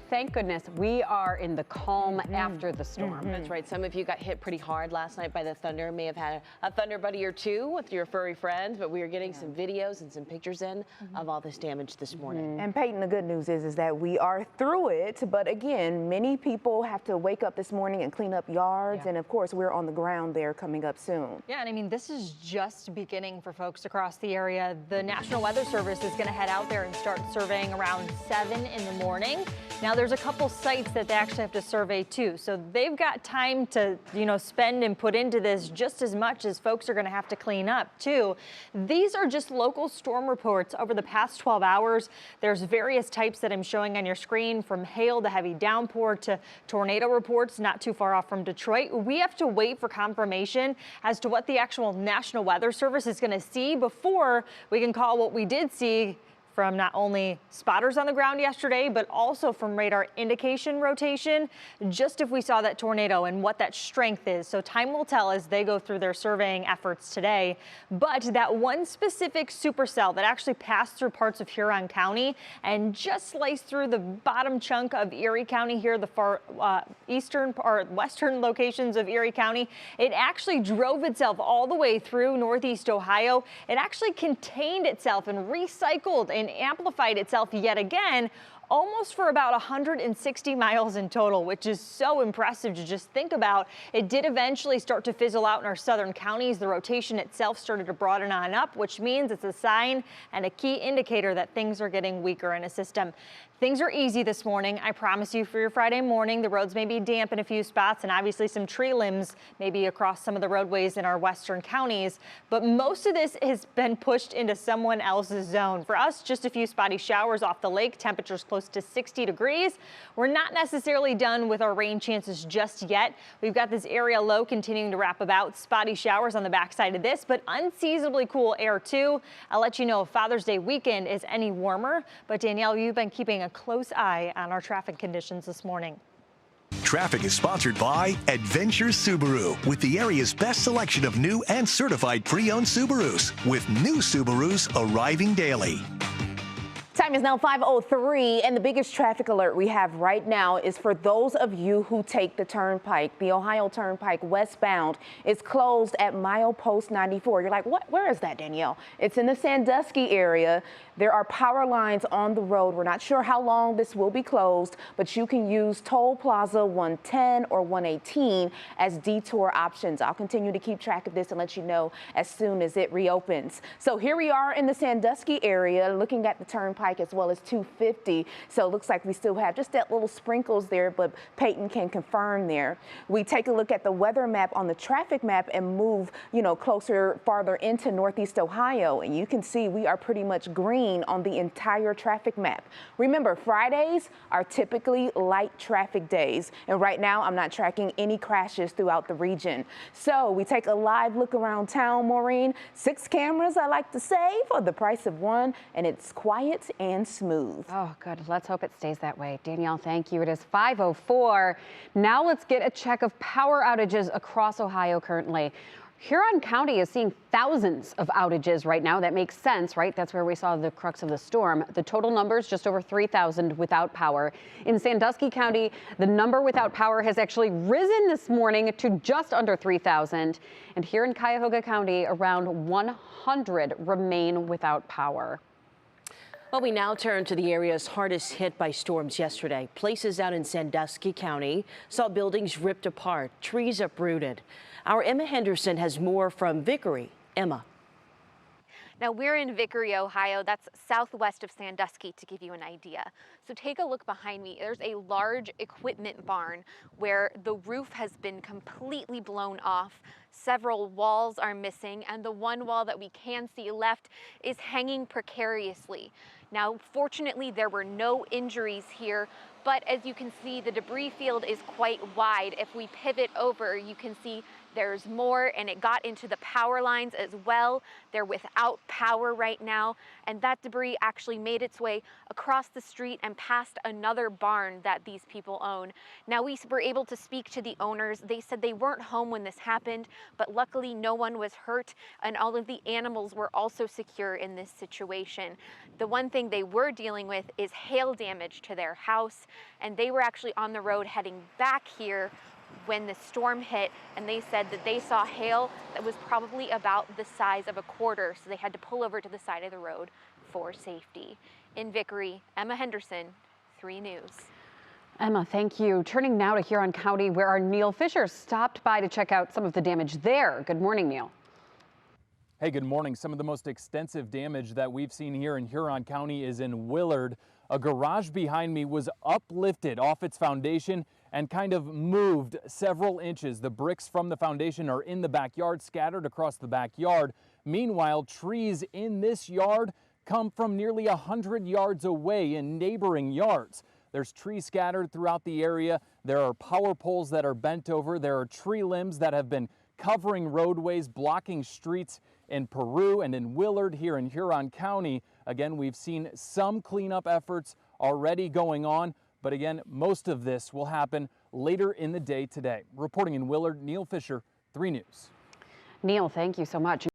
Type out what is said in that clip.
thank goodness we are in the calm after the storm. That's right. Some of you got hit pretty hard last night by the thunder. May have had a thunder buddy or two with your furry friends, but we are getting some videos and some pictures in of all this damage this morning. And Peyton, the good news is that we are through it. But again, many people have to wake up this morning and clean up yards. And of course, we're on the ground there coming up soon. Yeah, and I mean, this is just beginning for folks across the area. The National Weather Service is going to head out there and start surveying around 7 in the morning. Now, there's a couple sites that they actually have to survey too. So they've got time to, spend and put into this just as much as folks are going to have to clean up too. These are just local storm reports over the past 12 hours. There's various types that I'm showing on your screen, from hail to heavy downpour to tornado reports not too far off from Detroit. We have to wait for confirmation as to what the actual National Weather Service is going to see before we can call what we did see from not only spotters on the ground yesterday, but also from radar indication rotation, just if we saw that tornado and what that strength is. So time will tell as they go through their surveying efforts today. But that one specific supercell that actually passed through parts of Huron County and just sliced through the bottom chunk of Erie County here, the far eastern or western locations of Erie County, it actually drove itself all the way through northeast Ohio. It actually contained itself and recycled and amplified itself yet again, almost for about 160 miles in total, which is so impressive to just think about. It did eventually start to fizzle out in our southern counties. The rotation itself started to broaden on up, which means it's a sign and a key indicator that things are getting weaker in a system. Things are easy this morning, I promise you, for your Friday morning. The roads may be damp in a few spots and obviously some tree limbs maybe across some of the roadways in our western counties. But most of this has been pushed into someone else's zone. For us, just a few spotty showers off the lake, temperatures close to 60 degrees. We're not necessarily done with our rain chances just yet. We've got this area low continuing to wrap about. Spotty showers on the backside of this, but unseasonably cool air too. I'll let you know if Father's Day weekend is any warmer. But Danielle, you've been keeping a close eye on our traffic conditions this morning. Traffic is sponsored by Adventure Subaru, with the area's best selection of new and certified pre-owned Subarus, with new Subarus arriving daily. Time is now 5:03, and the biggest traffic alert we have right now is for those of you who take the Turnpike. The Ohio Turnpike westbound is closed at milepost 94. You're like, what? Where is that, Danielle? It's in the Sandusky area. There are power lines on the road. We're not sure how long this will be closed, but you can use Toll Plaza 110 or 118 as detour options. I'll continue to keep track of this and let you know as soon as it reopens. So here we are in the Sandusky area looking at the Turnpike as well as 250. So it looks like we still have just that little sprinkles there, but Peyton can confirm there. We take a look at the weather map on the traffic map and move, closer, farther into northeast Ohio. And you can see we are pretty much green on the entire traffic map. Remember, Fridays are typically light traffic days. And right now I'm not tracking any crashes throughout the region. So we take a live look around town, Maureen. 6 cameras, I like to say, for the price of 1. And it's quiet and smooth. Oh, good. Let's hope it stays that way. Danielle, thank you. It is 5:04. Now let's get a check of power outages across Ohio currently. Huron County is seeing thousands of outages right now. That makes sense, right? That's where we saw the crux of the storm. The total number is just over 3,000 without power. In Sandusky County, the number without power has actually risen this morning to just under 3,000. And here in Cuyahoga County, around 100 remain without power. Well, we now turn to the areas hardest hit by storms yesterday. Places out in Sandusky County saw buildings ripped apart, trees uprooted. Our Emma Henderson has more from Vickery. Emma. Now we're in Vickery, Ohio. That's southwest of Sandusky, to give you an idea. So take a look behind me. There's a large equipment barn where the roof has been completely blown off. Several walls are missing, and the one wall that we can see left is hanging precariously. Now, fortunately, there were no injuries here, but as you can see, the debris field is quite wide. If we pivot over, you can see there's more, and it got into the power lines as well. They're without power right now, and that debris actually made its way across the street and past another barn that these people own. Now, we were able to speak to the owners. They said they weren't home when this happened, but luckily no one was hurt, and all of the animals were also secure in this situation. The one thing they were dealing with is hail damage to their house, and they were actually on the road heading back here when the storm hit, and they said that they saw hail that was probably about the size of a quarter, so they had to pull over to the side of the road for safety. In Vickery, Emma Henderson, 3 News. Emma, thank you. Turning now to Huron County, where our Neil Fisher stopped by to check out some of the damage there. Good morning, Neil. Hey, good morning. Some of the most extensive damage that we've seen here in Huron County is in Willard. A garage behind me was uplifted off its foundation and kind of moved several inches. The bricks from the foundation are in the backyard, scattered across the backyard. Meanwhile, trees in this yard come from nearly 100 yards away in neighboring yards. There's trees scattered throughout the area. There are power poles that are bent over. There are tree limbs that have been covering roadways, blocking streets in Peru and in Willard here in Huron County. Again, we've seen some cleanup efforts already going on, but again, most of this will happen later in the day today. Reporting in Willard, Neil Fisher, 3 News. Neil, thank you so much.